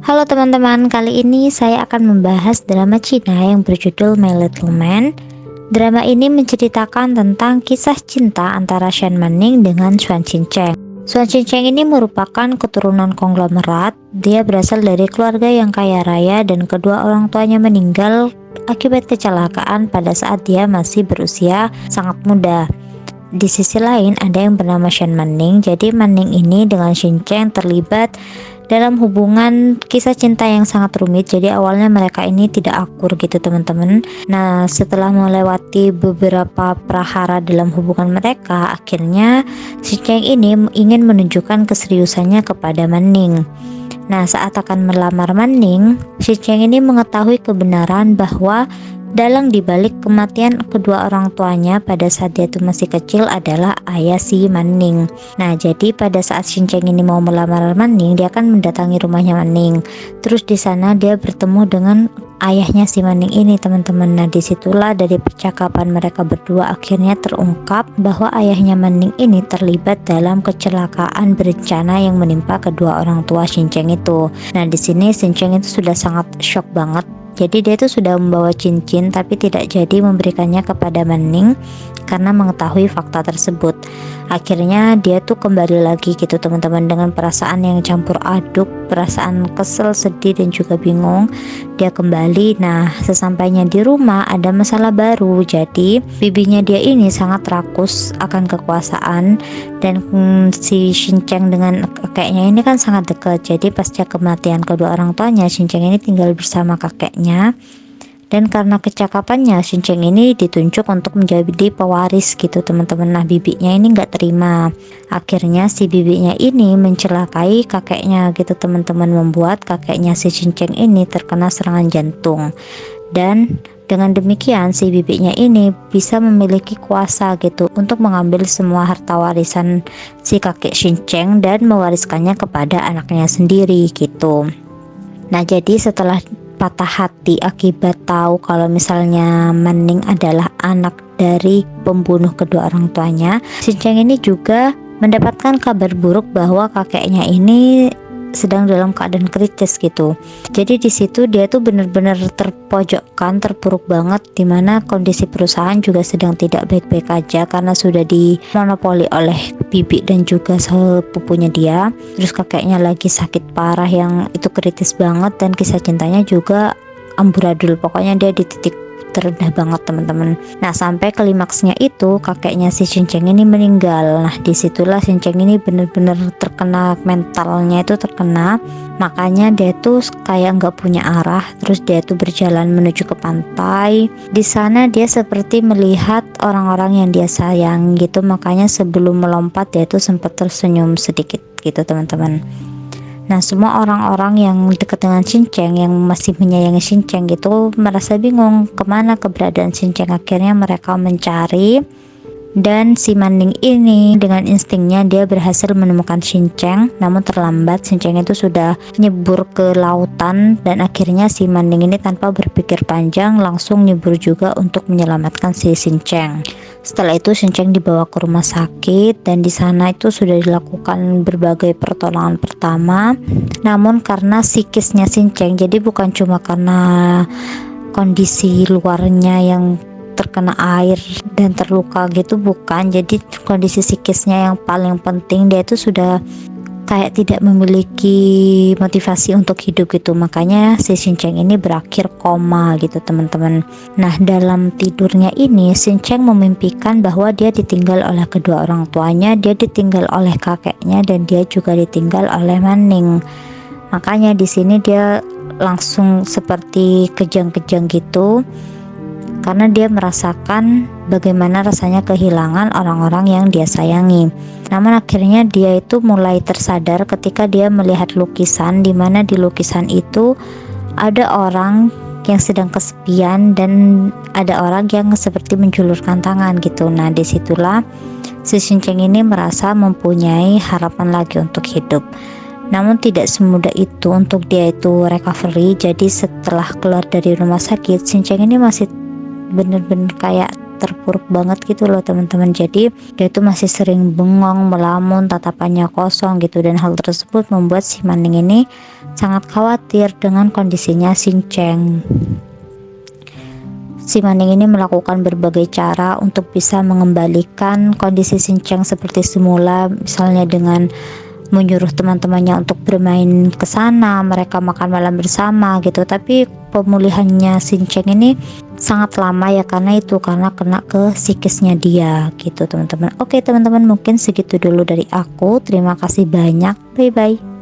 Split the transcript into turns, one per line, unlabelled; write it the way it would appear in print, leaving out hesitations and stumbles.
Halo teman-teman, kali ini saya akan membahas drama Cina yang berjudul My Little Man. Drama ini menceritakan tentang kisah cinta antara Shen Manning dengan Xuan Qingcheng. Xuan Qingcheng ini merupakan keturunan konglomerat. Dia berasal dari keluarga yang kaya raya dan kedua orang tuanya meninggal akibat kecelakaan pada saat dia masih berusia sangat muda. Di sisi lain ada yang bernama Shen Manning. Jadi Manning ini dengan Qingcheng terlibat dalam hubungan kisah cinta yang sangat rumit. Jadi awalnya mereka ini tidak akur gitu teman-teman. Nah, setelah melewati beberapa prahara dalam hubungan mereka, akhirnya Qingcheng ini ingin menunjukkan keseriusannya kepada Manning. Nah, saat akan melamar Manning, Qingcheng ini mengetahui kebenaran bahwa dalang dibalik kematian kedua orang tuanya pada saat dia itu masih kecil adalah ayah si Manning. Nah, jadi pada saat Qingcheng ini mau melamar Manning, dia akan mendatangi rumahnya Manning. Terus di sana dia bertemu dengan ayahnya si Manning ini, teman-teman. Nah, disitulah dari percakapan mereka berdua akhirnya terungkap bahwa ayahnya Manning ini terlibat dalam kecelakaan berencana yang menimpa kedua orang tua Qingcheng itu. Nah, di sini Qingcheng itu sudah sangat shock banget. Jadi dia itu sudah membawa cincin tapi tidak jadi memberikannya kepada Manning karena mengetahui fakta tersebut. Akhirnya dia tuh kembali lagi gitu teman-teman, dengan perasaan yang campur aduk, perasaan kesel, sedih dan juga bingung. Dia kembali. Nah, sesampainya di rumah ada masalah baru. Jadi bibinya dia ini sangat rakus akan kekuasaan, dan si Qingcheng dengan kakeknya ini kan sangat dekat. Jadi pasca kematian kedua orang tuanya, Qingcheng ini tinggal bersama kakeknya. Dan karena kecakapannya, Qingcheng ini ditunjuk untuk menjadi pewaris gitu teman-teman. Nah, bibinya ini nggak terima. Akhirnya si bibinya ini mencelakai kakeknya gitu teman-teman, membuat kakeknya si Qingcheng ini terkena serangan jantung. Dan dengan demikian si bibinya ini bisa memiliki kuasa gitu untuk mengambil semua harta warisan si kakek Qingcheng dan mewariskannya kepada anaknya sendiri gitu. Nah, jadi setelah patah hati akibat tahu kalau misalnya Manning adalah anak dari pembunuh kedua orang tuanya, Qingcheng ini juga mendapatkan kabar buruk bahwa kakeknya ini sedang dalam keadaan kritis gitu. Jadi di situ dia tuh benar-benar terpojokkan, terpuruk banget, dimana kondisi perusahaan juga sedang tidak baik-baik aja karena sudah dimonopoli oleh bibi dan juga sepupunya dia. Terus kakeknya lagi sakit parah yang itu kritis banget, dan kisah cintanya juga amburadul. Pokoknya dia di titik terendah banget teman-teman. Nah, sampai klimaksnya itu kakeknya si Qingcheng ini meninggal. Nah, disitulah Qingcheng ini bener-bener terkena, mentalnya itu terkena. Makanya dia tuh kayak nggak punya arah. Terus dia tuh berjalan menuju ke pantai. Di sana dia seperti melihat orang-orang yang dia sayang gitu. Makanya sebelum melompat dia tuh sempat tersenyum sedikit gitu teman-teman. Nah, semua orang-orang yang dekat dengan Qingcheng, yang masih menyayangi Qingcheng gitu, merasa bingung kemana keberadaan Qingcheng. Akhirnya mereka mencari, dan si Manning ini dengan instingnya dia berhasil menemukan Qingcheng. Namun terlambat, Qingcheng itu sudah nyebur ke lautan, dan akhirnya si Manning ini tanpa berpikir panjang langsung nyebur juga untuk menyelamatkan si Qingcheng. Setelah itu Qingcheng dibawa ke rumah sakit, dan di sana itu sudah dilakukan berbagai pertolongan pertama. Namun karena psikisnya Qingcheng, jadi bukan cuma karena kondisi luarnya yang terkena air dan terluka gitu, bukan. Jadi kondisi psikisnya yang paling penting, dia itu sudah kayak tidak memiliki motivasi untuk hidup gitu. Makanya si Qingcheng ini berakhir koma gitu teman-teman. Nah, dalam tidurnya ini Qingcheng memimpikan bahwa dia ditinggal oleh kedua orang tuanya, dia ditinggal oleh kakeknya, dan dia juga ditinggal oleh Manning. Makanya di sini dia langsung seperti kejang-kejang gitu, karena dia merasakan bagaimana rasanya kehilangan orang-orang yang dia sayangi. Namun akhirnya dia itu mulai tersadar ketika dia melihat lukisan, di mana di lukisan itu ada orang yang sedang kesepian dan ada orang yang seperti menjulurkan tangan gitu. Nah, disitulah si Qingcheng ini merasa mempunyai harapan lagi untuk hidup. Namun tidak semudah itu untuk dia itu recovery. Jadi setelah keluar dari rumah sakit, Qingcheng ini masih bener-bener kayak terpuruk banget gitu loh teman-teman. Jadi dia itu masih sering bengong, melamun, tatapannya kosong gitu, dan hal tersebut membuat si Maning ini sangat khawatir dengan kondisinya Xincheng. Si Maning ini melakukan berbagai cara untuk bisa mengembalikan kondisi Xincheng seperti semula, misalnya dengan menyuruh teman-temannya untuk bermain ke sana, mereka makan malam bersama gitu. Tapi pemulihannya Xincheng ini sangat lama ya, karena kena ke psikisnya dia gitu teman-teman. Oke teman-teman, mungkin segitu dulu dari aku. Terima kasih banyak. Bye bye.